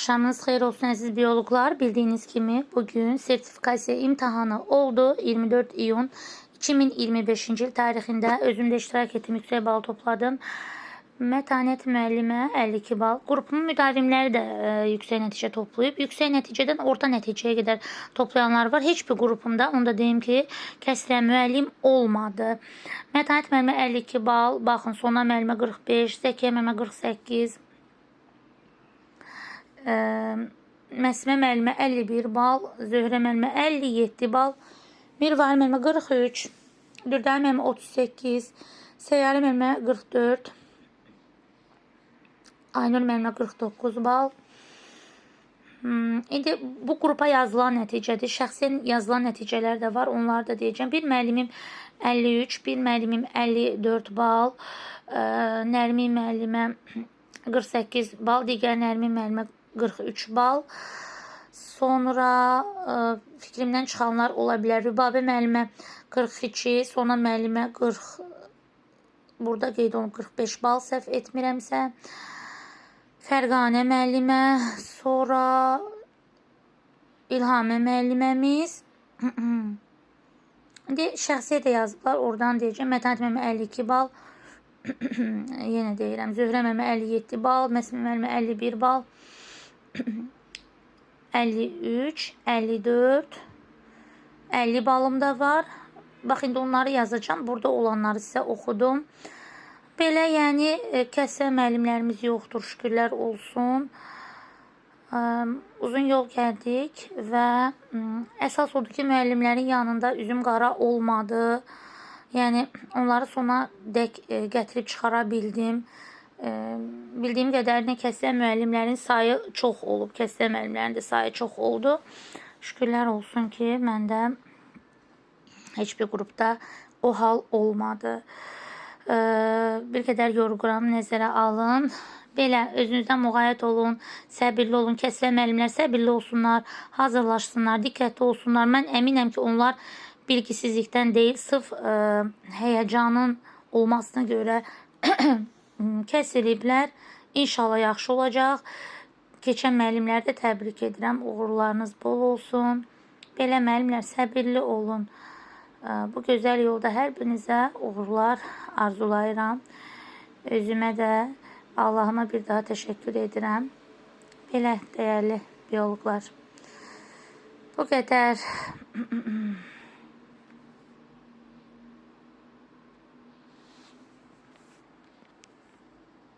Akşamınız xeyir olsun əziz biyologlar. Bildiğiniz kimi bugün sertifikasiya imtahanı oldu. 24 iyun 2025 yıl tarixində özümdə iştirak etdim. Yüksək bal topladım. Mətanət müəllimə 52 bal. Qrupumun müdavimləri də yüksək nəticə toplayıb. Yüksək nəticədən orta nəticəyə qədər toplayanlar var. Heç bir qrupumda, onu da deyim ki, kəsrə müəllim olmadı. Mətanət müəllimə 52 bal. Baxın, Sona müəllimə 45, Zəkiyə müəllimə 48. Məsmə müəllimə 51 bal, Zöhrə müəllimə 57 bal, Mirvari müəllimə 43, Dürdəli müəllimə 38, Səyyarə müəllimə 44, Aynur müəllimə 49 bal. İndi bu qrupa yazılan nəticədir. Şəxsən yazılan nəticələr də var, onları da deyəcəm. Bir müəllimim 53, bir müəllimim 54 bal, Nərmin müəllimə 48 bal, digər Nərmin müəllimə 43 bal. Sonra fikrimdən çıxanlar ola bilər. Rübabə müəllimə 42, Sona müəllimə 40, burada qeyd olunub 45 bal, səhv etmirəmsə. Fərqanə müəllimə, sonra İlhamə müəlliməmiz. İndi şəxsiyə də yazıblar, oradan deyəcəm. Mətanət müəllimə 52 bal. Yenə deyirəm. Zöhrə müəllimə 57 bal, Məsmə müəllimə 51 bal. 53, 54, 50 balım da var. Bax, indi onları yazacağım. Burada olanları sizə oxudum. Belə, yəni kəsə müəllimlərimiz yoxdur, şükürlər olsun. Uzun yol gəldik və əsas odur ki, müəllimlərin yanında üzüm qara olmadı. Yəni onları sona dək gətirib çıxara bildim. Bildiyim qədərinə kəsrə müəllimlərin sayı çox olub. Kəsrə müəllimlərin də sayı çox oldu. Şükürlər olsun ki, məndə heç bir qrupda o hal olmadı. Bir qədər yorğuram, nəzərə alın. Belə, özünüzdən müğayət olun, səbirli olun. Kəsrə müəllimlər səbirli olsunlar, hazırlaşsınlar, diqqətli olsunlar. Mən əminəm ki, onlar bilgisizlikdən deyil, sırf həyəcanın olmasına görə kəsiliblər. İnşallah yaxşı olacaq. Keçən müəllimləri də təbrik edirəm. Uğurlarınız bol olsun. Belə müəllimlər, səbirli olun. Bu gözəl yolda hər birinizə uğurlar arzulayıram. Özümə də, Allahıma bir daha təşəkkür edirəm. Belə, dəyərli biyologlar. Bu qədər.